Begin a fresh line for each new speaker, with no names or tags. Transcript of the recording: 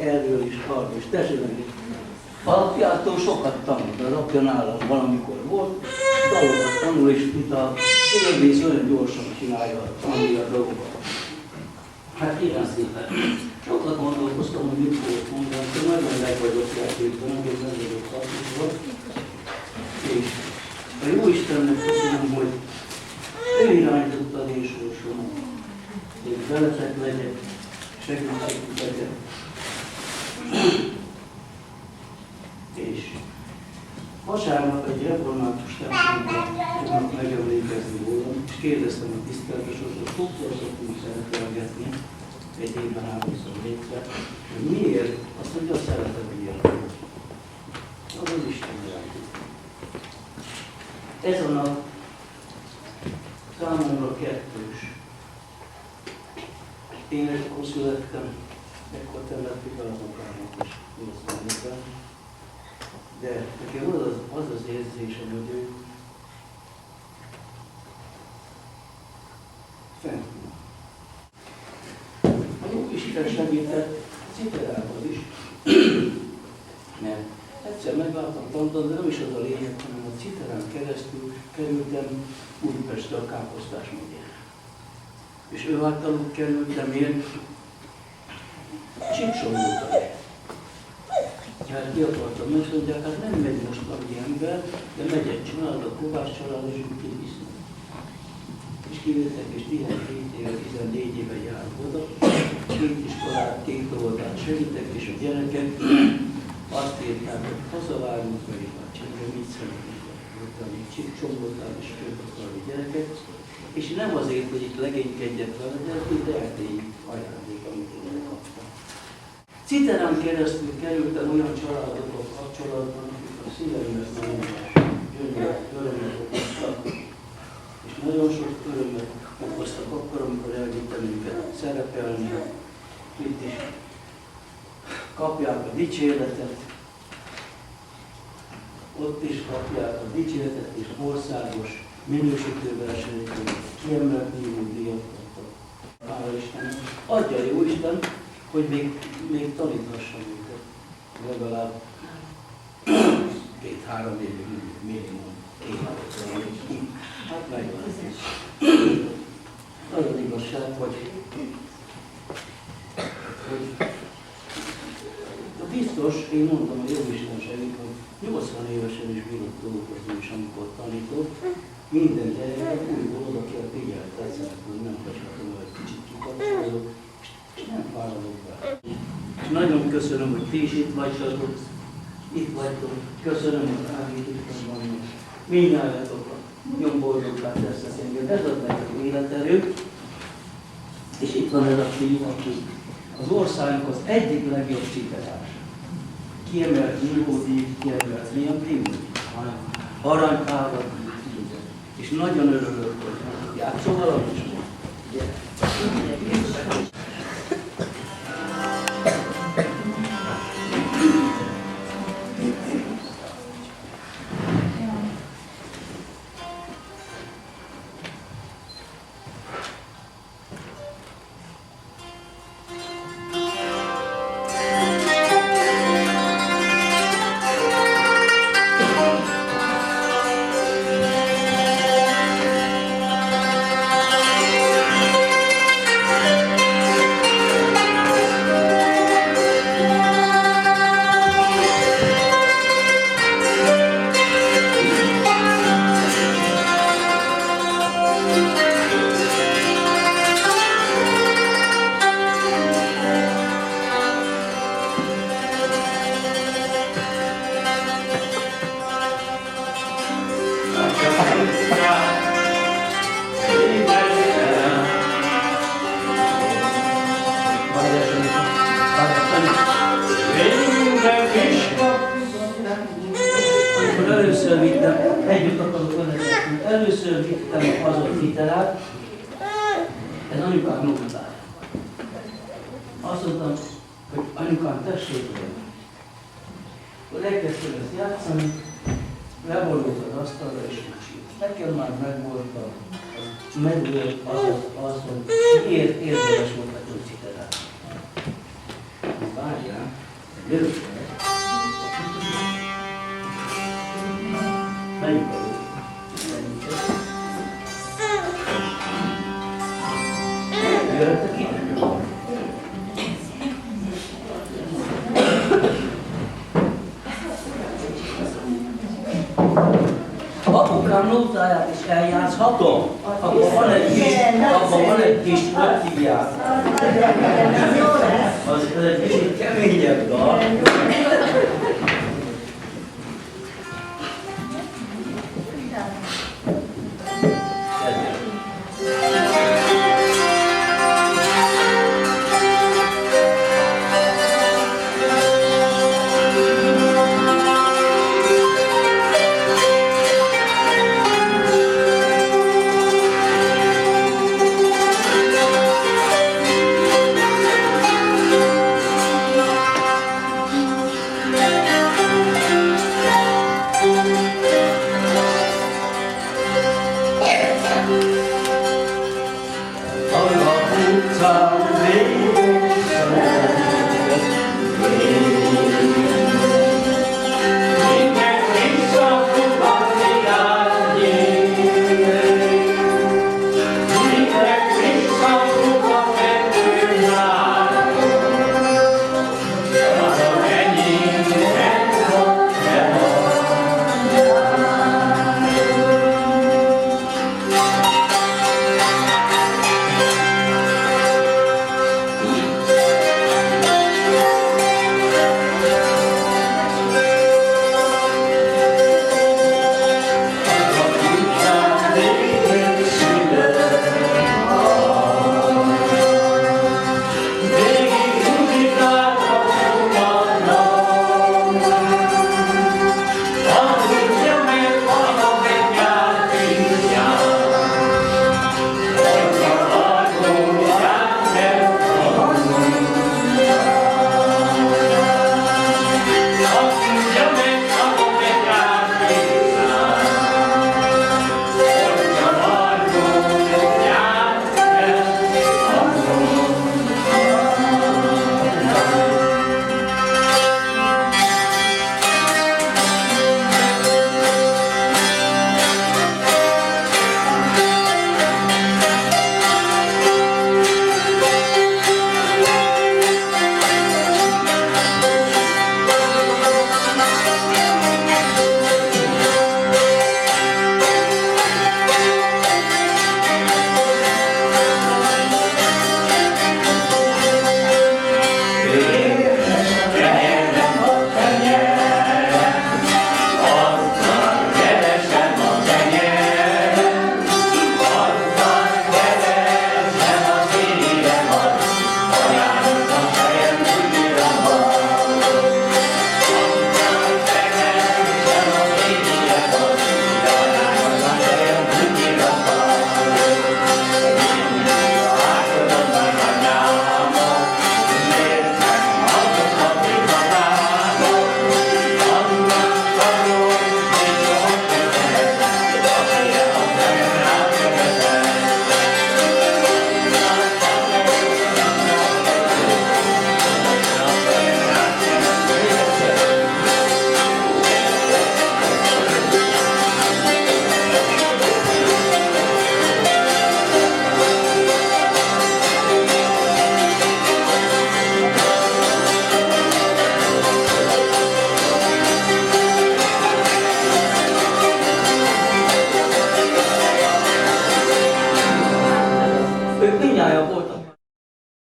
Erről is, arról is, tessék meg. Apjától sokat tanult, az apja nálam valamikor volt, dalokat tanul, és mint a élvész olyan gyorsan csinálja, tanulja a dolgokat. Hát igen szépen. Sokat gondolkoztam, hogy mit fogok mondani, de nagyon meg vagyok játékban, amit nem vagyok tartozva. És a Jóistennek köszönöm, hogy ő irányította az én sorsomat, hogy veletek legyek, segítségük legyek. És vasárnap egy református templomban tudnak megemlékezni rólam, és kérdeztem a tiszteltesokat, sokszor szoktunk szerepelgetni, egy évben 3-szor létre, hogy miért, azt mondja, a szeretet miért. Az az Isten irányít. Ez a nap számomra kettős. Én ekkor születtem, ekkor temették el az akámat is, 80-ben. De nekem az az érzésem, hogy ő fent van. A jó Isten segített Citerában is, mert egyszer megláttam tanulni, de nem is az a lényeg, hanem a Citerán keresztül kerültem Újpestre a Káposztás megyére. És ő általuk kerültem én Csíksomóta. Hát ki akartam, mert mondják, hát nem megy most annyi ember, de megy egy család, a Kovács család, és ők itt viszont. És kivétek, és 17 éve, 14 éve járok oda, 2 iskolát, 2 oldalt segítek, és a gyerekek azt írták, hogy hazavágunk, vagy már csendben mit szeretnék, hogy Csíksomótán is akarni gyerekek. És nem azért, hogy itt legénykedjek vele, de itt erdélyi ajándék, amit én kaptam. Citerán keresztül kerültem olyan családokkal kapcsolatban, akik a szívemnek nagyon gyönyörű örömet okoztak, és nagyon sok örömet okoztak akkor, amikor elvittem őket szerepelni. Itt is kapják a dicséretet, ott is kapják a dicséretet, és országos minősítőversenyeken kiemelt díjat kaptak. Hála Istennek. Adja jó Isten, hogy még taníthassam őket. Legalább 2-3 évig minimum kéne. Hát megvan. Nagyon igazság, hogy biztos, én mondtam, hogy jó Isten segít, hogy 80 évesen is bírott dolgozni is, amikor tanított. Minden gyereknek újból oda kell figyelni, tetszett, hogy nem hagyhatom, hogy kicsit kikapcsolódok, és nem fáradok be. És nagyon köszönöm, hogy ti is itt vagytok. Köszönöm, hogy Ági itt van. Mindnyájatokat nyombordokat tesznek engem. Ez ad nektek életerőt. És itt van ez a fiú, aki az országnak az egyik legjobb csiterás. Kiemelt nyugodíj, kiemelt milyen primul, hanem aranykávat, és nagyon örülök, hogy játszol valamit is. Először vittem az a vitelát, ez anyukám notája. Azt mondtam, hogy anyukám, tessék le. Akkor elkezdtem ezt játszani, leborult az asztalra és úgy. Nekem már megvolt az, hogy miért érdemes volt a vitelát. Várjál, gyerünk el. Menjünk el. Jöttek ide? Apukám nótáját is eljátszhatom? Abban van egy kis, hogy hívják? Az egy kicsit kemény